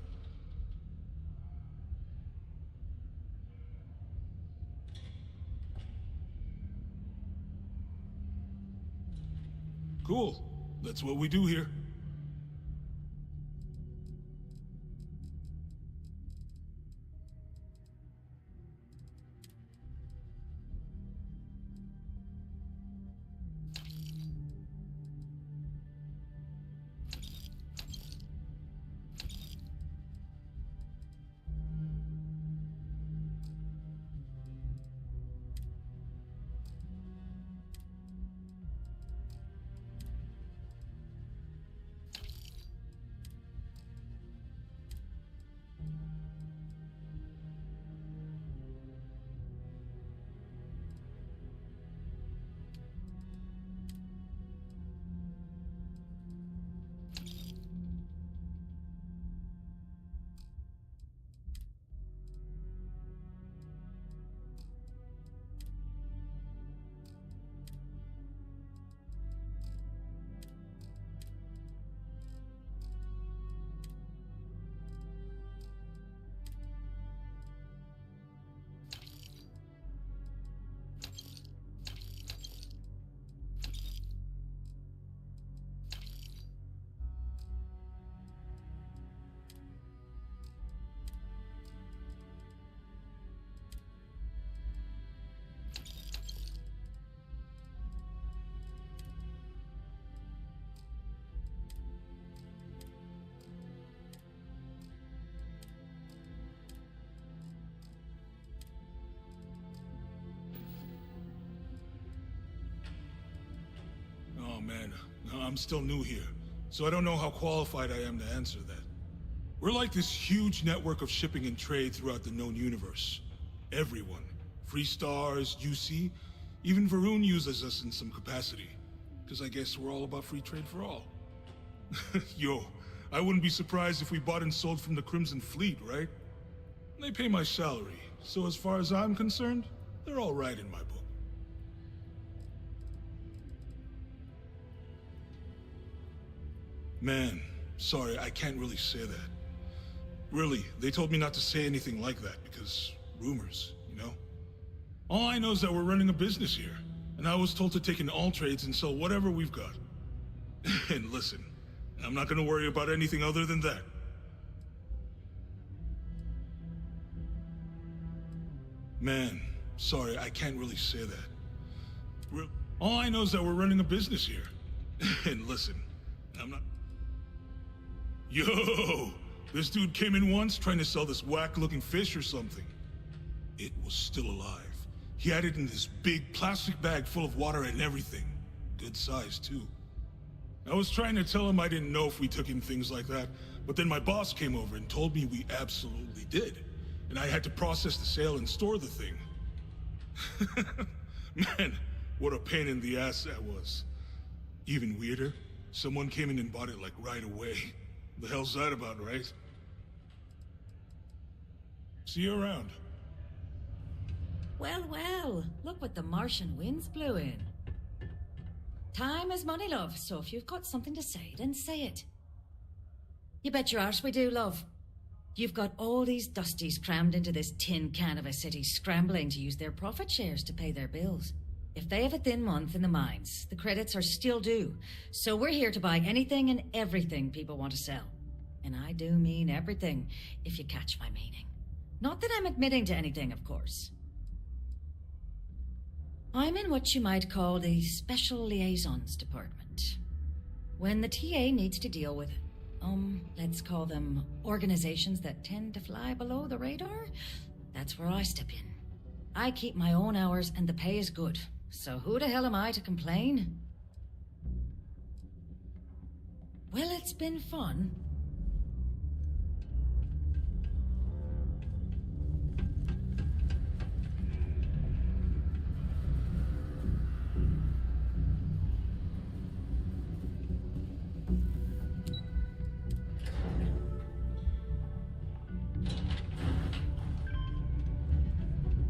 Cool. That's what we do here. Oh man, I'm still new here, so I don't know how qualified I am to answer that. We're like this huge network of shipping and trade throughout the known universe. Everyone. Free Stars, UC, even Varun uses us in some capacity. Because I guess we're all about free trade for all. Yo, I wouldn't be surprised if we bought and sold from the Crimson Fleet, right? They pay my salary, so as far as I'm concerned, they're all right in my book. Man, sorry, I can't really say that. Really, they told me not to say anything like that because rumors, you know? All I know is that we're running a business here, and I was told to take in all trades and sell whatever we've got. And listen, I'm not gonna worry about anything other than that. Man, sorry, I can't really say that. All I know is that we're running a business here. And listen, I'm not... Yo! This dude came in once trying to sell this whack-looking fish or something. It was still alive. He had it in this big plastic bag full of water and everything. Good size, too. I was trying to tell him I didn't know if we took in things like that, but then my boss came over and told me we absolutely did. And I had to process the sale and store the thing. Man, what a pain in the ass that was. Even weirder, someone came in and bought it like right away. The hell's that about, right? See you around.
Well, well, look what the Martian winds blew in. Time is money, love, so if you've got something to say, then say it. You bet your arse we do, love. You've got all these dusties crammed into this tin can of a city, scrambling to use their profit shares to pay their bills. If they have a thin month in the mines, the credits are still due. So we're here to buy anything and everything people want to sell. And I do mean everything, if you catch my meaning. Not that I'm admitting to anything, of course. I'm in what you might call the Special Liaisons Department. When the TA needs to deal with, let's call them organizations that tend to fly below the radar, that's where I step in. I keep my own hours and the pay is good. So who the hell am I to complain? Well, it's been fun.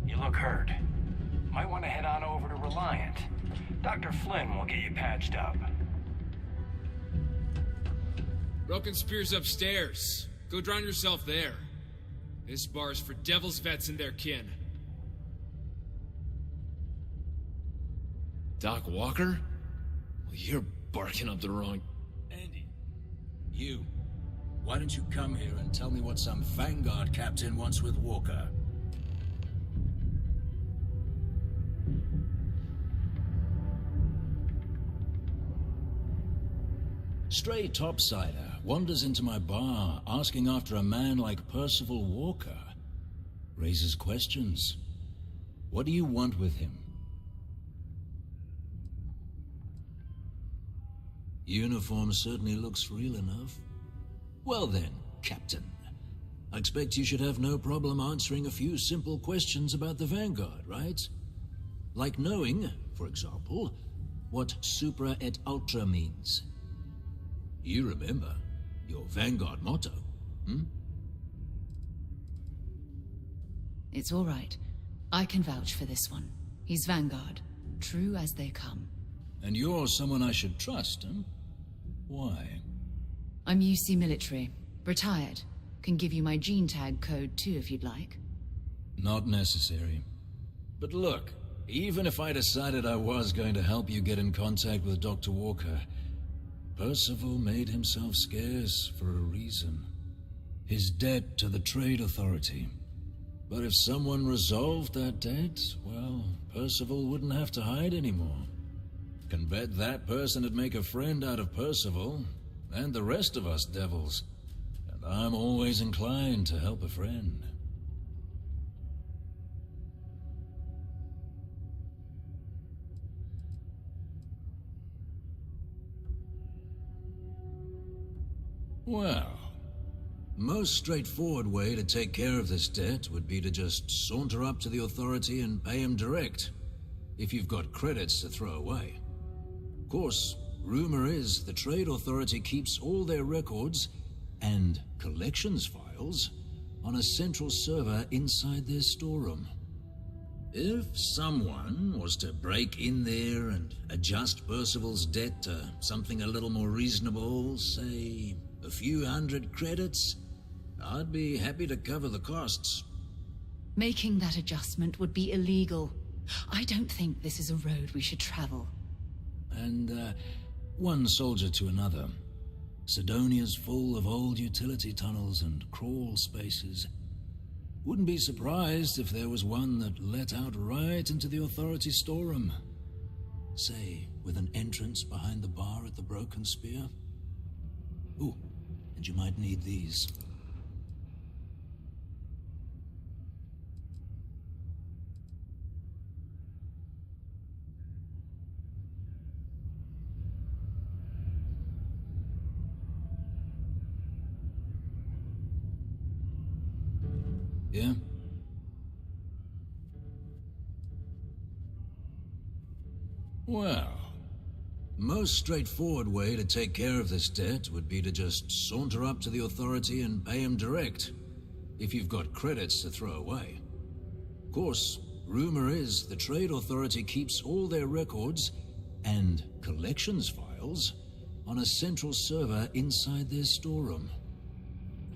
You look hurt. Might want to head on over to Reliant. Dr. Flynn will get you patched up.
Broken Spear's upstairs. Go drown yourself there. This bar's for Devil's vets and their kin.
Doc Walker? Well, you're barking up the wrong...
Andy, you. Why don't you come here and tell me what some Vanguard captain wants with Walker? Stray topsider wanders into my bar asking after a man like Percival Walker. Raises questions. What do you want with him? Uniform certainly looks real enough. Well then, Captain. I expect you should have no problem answering a few simple questions about the Vanguard, right? Like knowing, for example, what Supra et Ultra means. You remember your Vanguard motto, hmm?
It's all right. I can vouch for this one. He's Vanguard. True as they come.
And you're someone I should trust, huh? Why?
I'm UC military. Retired. Can give you my gene tag code too if you'd like.
Not necessary. But look, even if I decided I was going to help you get in contact with Dr. Walker, Percival made himself scarce for a reason. His debt to the Trade Authority. But if someone resolved that debt, well, Percival wouldn't have to hide anymore. Can bet that person would make a friend out of Percival, and the rest of us devils. And I'm always inclined to help a friend. Well, most straightforward way to take care of this debt would be to just saunter up to the Authority and pay him direct, if you've got credits to throw away. Of course, rumor is the Trade Authority keeps all their records and collections files on a central server inside their storeroom. If someone was to break in there and adjust Percival's debt to something a little more reasonable, say a few hundred credits, I'd be happy to cover the costs.
Making that adjustment would be illegal. I don't think this is a road we should travel.
And, one soldier to another. Sidonia's full of old utility tunnels and crawl spaces. Wouldn't be surprised if there was one that let out right into the Authority storeroom. Say, with an entrance behind the bar at the Broken Spear. Ooh, and you might need these. Yeah? Well, most straightforward way to take care of this debt would be to just saunter up to the Authority and pay him direct, if you've got credits to throw away. Of course, rumor is the Trade Authority keeps all their records and collections files on a central server inside their storeroom.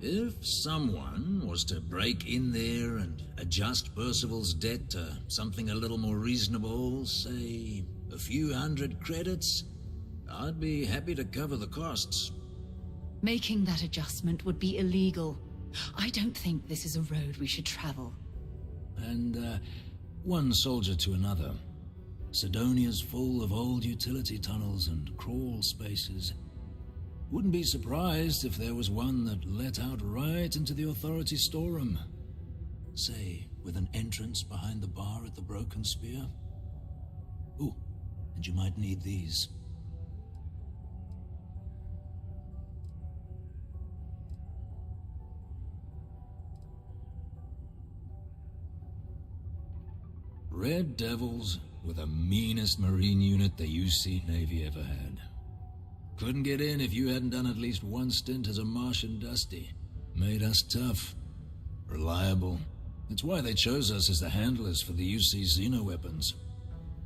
If someone was to break in there and adjust Percival's debt to something a little more reasonable, say a few hundred credits, I'd be happy to cover the costs.
Making that adjustment would be illegal. I don't think this is a road we should travel.
And, one soldier to another. Sidonia's full of old utility tunnels and crawl spaces. Wouldn't be surprised if there was one that let out right into the Authority storeroom. Say, with an entrance behind the bar at the Broken Spear. Ooh, and you might need these. Red Devils were the meanest Marine unit the UC Navy ever had. Couldn't get in if you hadn't done at least one stint as a Martian Dusty. Made us tough. Reliable. It's why they chose us as the handlers for the UC Xeno weapons.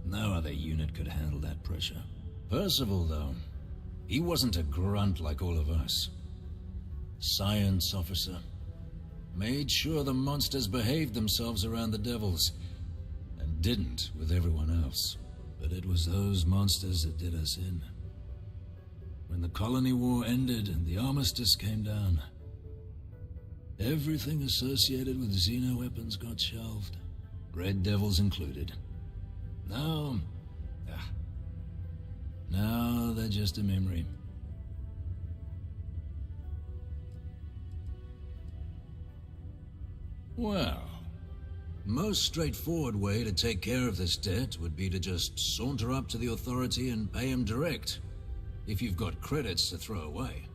No other unit could handle that pressure. Percival, though, he wasn't a grunt like all of us. Science officer. Made sure the monsters behaved themselves around the Devils, and didn't with everyone else. But it was those monsters that did us in. when the colony war ended and the armistice came down, everything associated with Xeno weapons got shelved, Red Devils included. Now they're just a memory. Well, most straightforward way to take care of this debt would be to just saunter up to the authority and pay him direct, if you've got credits to throw away.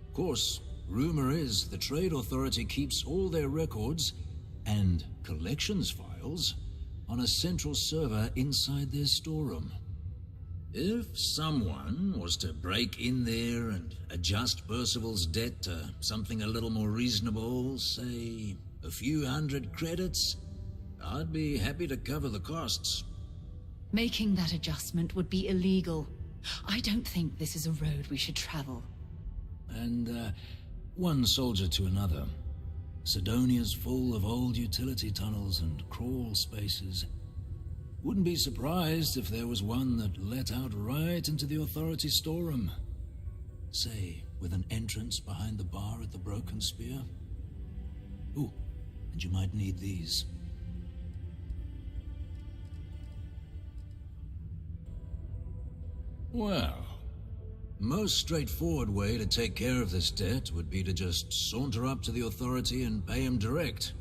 Of course, rumor is the Trade Authority keeps all their records and collections files on a central server inside their storeroom. If someone was to break in there and adjust Percival's debt to something a little more reasonable, say a few hundred credits, I'd be happy to cover the costs.
Making that adjustment would be illegal. I don't think this is a road we should travel.
And one soldier to another. Sidonia's full of old utility tunnels and crawl spaces. Wouldn't be surprised if there was one that let out right into the authority storeroom. Say, with an entrance behind the bar at the Broken Spear. Ooh, and you might need these. Well, most straightforward way to take care of this debt would be to just saunter up to the authority and pay him direct,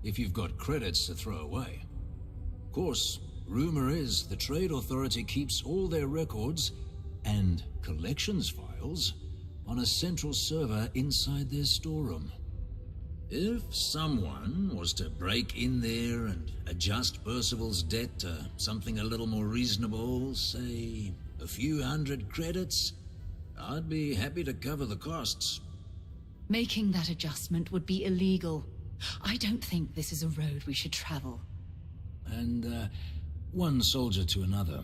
if you've got credits to throw away. Of course, rumor is the Trade Authority keeps all their records and collections files on a central server inside their storeroom. If someone was to break in there and adjust Percival's debt to something a little more reasonable, say a few hundred credits, I'd be happy to cover the costs.
Making that adjustment would be illegal. I don't think this is a road we should travel.
And one soldier to another.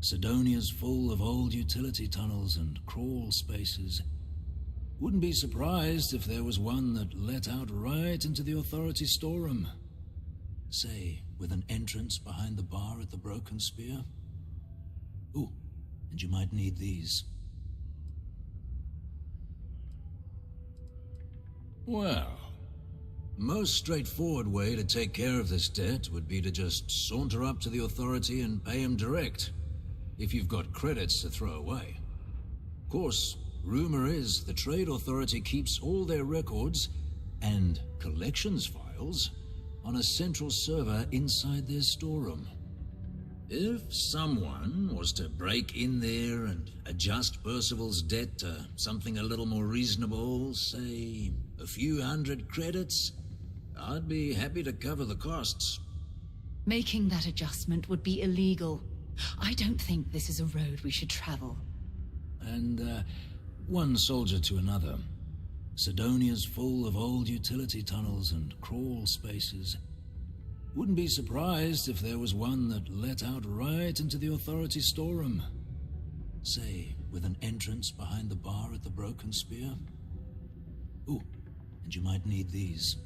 Sidonia's full of old utility tunnels and crawl spaces. Wouldn't be surprised if there was one that let out right into the authority storeroom. Say, with an entrance behind the bar at the Broken Spear. Ooh, and you might need these. Well, most straightforward way to take care of this debt would be to just saunter up to the authority and pay him direct, if you've got credits to throw away. Of course, rumor is the Trade Authority keeps all their records and collections files on a central server inside their storeroom. If someone was to break in there and adjust Percival's debt to something a little more reasonable, say a few hundred credits, I'd be happy to cover the costs.
Making that adjustment would be illegal. I don't think this is a road we should travel.
And one soldier to another. Sidonia's full of old utility tunnels and crawl spaces. Wouldn't be surprised if there was one that let out right into the authority storeroom. Say, with an entrance behind the bar at the Broken Spear. Ooh, and you might need these.